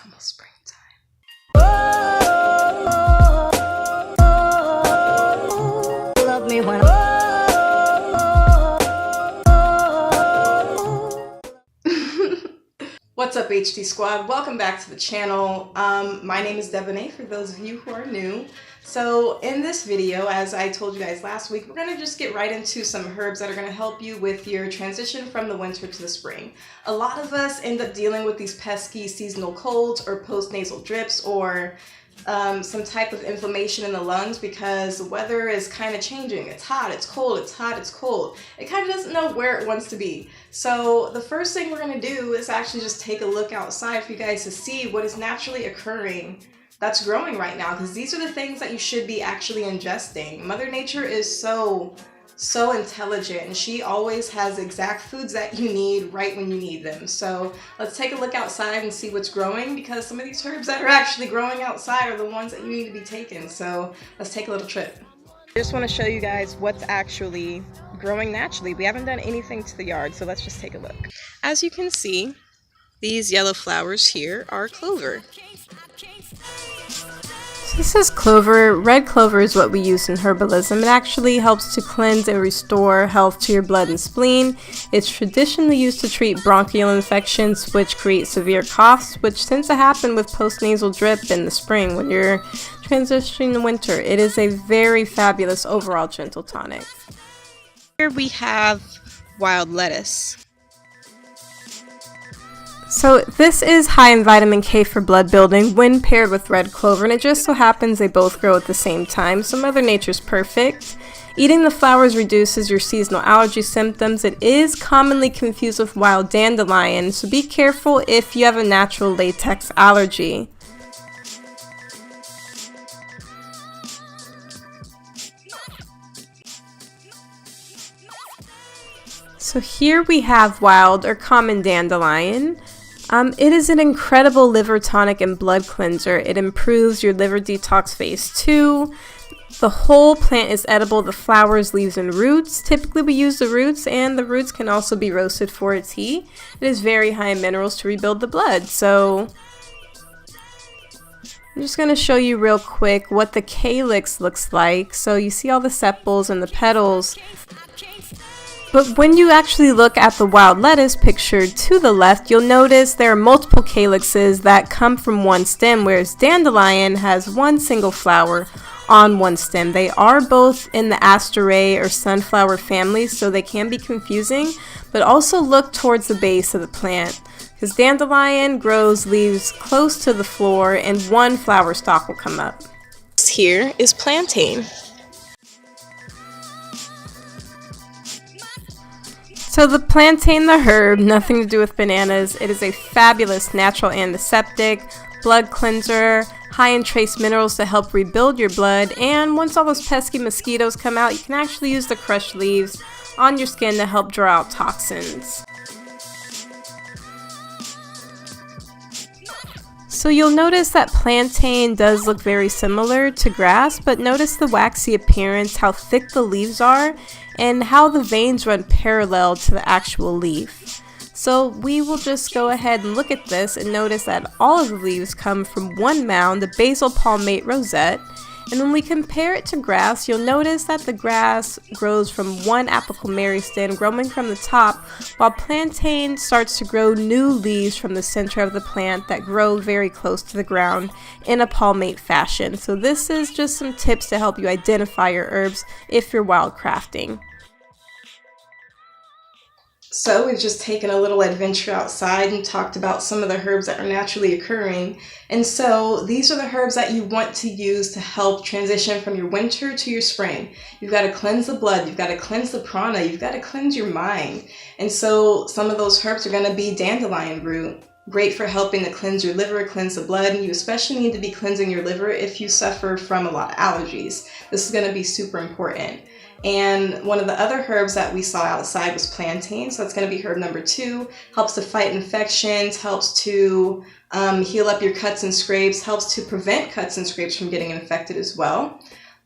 almost springtime. Love me when What's up, HD Squad? Welcome back to the channel. My name is Dyalla for those of you who are new. So in this video, as I told you guys last week, we're going to just get right into some herbs that are going to help you with your transition from the winter to the spring. A lot of us end up dealing with these pesky seasonal colds or post-nasal drips or some type of inflammation in the lungs because the weather is kind of changing. It's hot, it's cold, it's hot, it's cold. It kind of doesn't know where it wants to be. So the first thing we're going to do is actually just take a look outside for you guys to see what is naturally occurring that's growing right now, because these are the things that you should be actually ingesting. Mother Nature is so intelligent, and she always has exact foods that you need right when you need them. So let's take a look outside and see what's growing, because some of these herbs that are actually growing outside are the ones that you need to be taking. So let's take a little trip. I just want to show you guys what's actually growing naturally. We haven't done anything to the yard, so let's just take a look. As you can see, these yellow flowers here are clover. This is clover. Red clover is what we use in herbalism. It actually helps to cleanse and restore health to your blood and spleen. It's traditionally used to treat bronchial infections, which create severe coughs, which tends to happen with postnasal drip in the spring when you're transitioning to winter. It is a very fabulous overall gentle tonic. Here we have wild lettuce. So this is high in vitamin K for blood building when paired with red clover, and it just so happens they both grow at the same time, so Mother Nature's perfect. Eating the flowers reduces your seasonal allergy symptoms. It is commonly confused with wild dandelion, so be careful if you have a natural latex allergy. So here we have wild or common dandelion. It is an incredible liver tonic and blood cleanser. It improves your liver detox phase 2. The whole plant is edible, the flowers, leaves, and roots. Typically we use the roots, and the roots can also be roasted for its tea. It is very high in minerals to rebuild the blood. So I'm just going to show you real quick what the calyx looks like. So you see all the sepals and the petals. But when you actually look at the wild lettuce pictured to the left, you'll notice there are multiple calyxes that come from one stem, whereas dandelion has one single flower on one stem. They are both in the asterae or sunflower family, so they can be confusing, but also look towards the base of the plant, because dandelion grows leaves close to the floor and one flower stalk will come up. Here is plantain. So the plantain, the herb, nothing to do with bananas. It is a fabulous natural antiseptic, blood cleanser, high in trace minerals to help rebuild your blood, and once all those pesky mosquitoes come out, you can actually use the crushed leaves on your skin to help draw out toxins. So you'll notice that plantain does look very similar to grass, but notice the waxy appearance, how thick the leaves are, and how the veins run parallel to the actual leaf. So we will just go ahead and look at this and notice that all of the leaves come from one mound, the basal palmate rosette. And when we compare it to grass, you'll notice that the grass grows from one apical meristem growing from the top, while plantain starts to grow new leaves from the center of the plant that grow very close to the ground in a palmate fashion. So this is just some tips to help you identify your herbs if you're wildcrafting. So we've just taken a little adventure outside and talked about some of the herbs that are naturally occurring. And so these are the herbs that you want to use to help transition from your winter to your spring. You've got to cleanse the blood, you've got to cleanse the prana, you've got to cleanse your mind. And so some of those herbs are going to be dandelion root. Great for helping to cleanse your liver, cleanse the blood, and you especially need to be cleansing your liver if you suffer from a lot of allergies. This is going to be super important. And one of the other herbs that we saw outside was plantain, so that's going to be herb number 2. Helps to fight infections, helps to heal up your cuts and scrapes, helps to prevent cuts and scrapes from getting infected as well.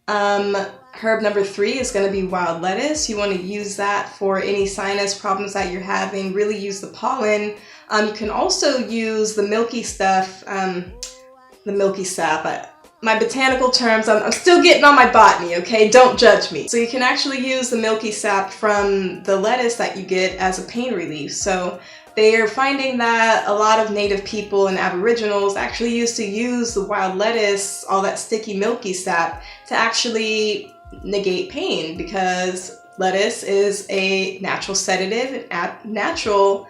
Herb number 3 is going to be wild lettuce. You want to use that for any sinus problems that you're having. Really use the pollen. You can also use the milky stuff, the milky sap. My botanical terms, I'm still getting on my botany, okay? Don't judge me. So you can actually use the milky sap from the lettuce that you get as a pain relief. So they are finding that a lot of native people and aboriginals actually used to use the wild lettuce, all that sticky milky sap, to actually negate pain, because lettuce is a natural sedative and natural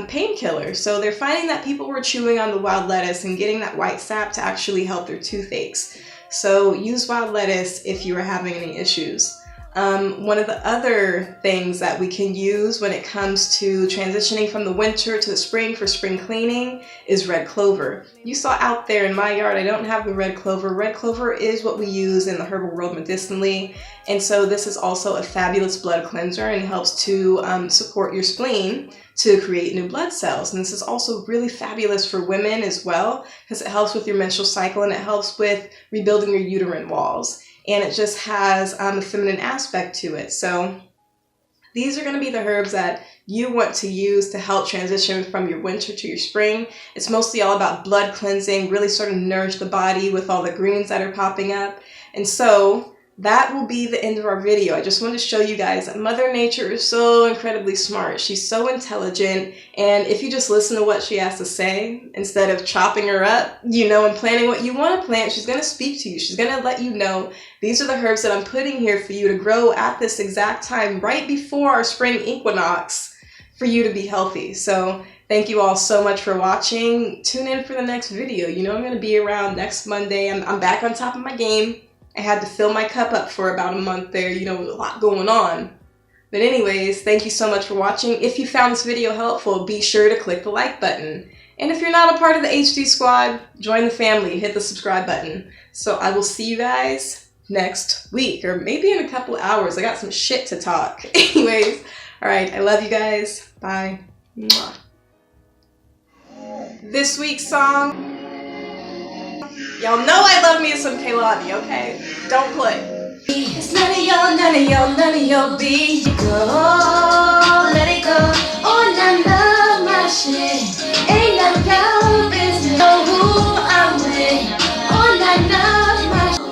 painkiller. So they're finding that people were chewing on the wild lettuce and getting that white sap to actually help their toothaches. So use wild lettuce if you are having any issues. One of the other things that we can use when it comes to transitioning from the winter to the spring for spring cleaning is red clover. You saw out there in my yard, I don't have the red clover. Red clover is what we use in the herbal world medicinally, and so this is also a fabulous blood cleanser and helps to support your spleen to create new blood cells. And this is also really fabulous for women as well, because it helps with your menstrual cycle and it helps with rebuilding your uterine walls. And it just has a feminine aspect to it. So these are going to be the herbs that you want to use to help transition from your winter to your spring. It's mostly all about blood cleansing, really sort of nourish the body with all the greens that are popping up. And so that will be the end of our video. I just wanted to show you guys that Mother Nature is so incredibly smart. She's so intelligent, and if you just listen to what she has to say instead of chopping her up, you know, and planting what you want to plant, she's going to speak to you. She's going to let you know, these are the herbs that I'm putting here for you to grow at this exact time right before our spring equinox for you to be healthy. So thank you all so much for watching. Tune in for the next video. You know I'm going to be around next Monday. I'm back on top of my game. I had to fill my cup up for about a month there, you know, with a lot going on. But anyways, thank you so much for watching. If you found this video helpful, be sure to click the like button. And if you're not a part of the HD squad, join the family, hit the subscribe button. So I will see you guys next week, or maybe in a couple of hours. I got some shit to talk. Anyways, all right, I love you guys. Bye. Mwah. This week's song, y'all know I love me some Kehlani, okay? Don't play. It's none of your beat. Go, let it go. Oh, none of my shit. Ain't none of your business. Know who I'm with. Oh, none of my shit.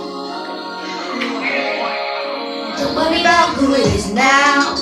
Don't worry about who it is now.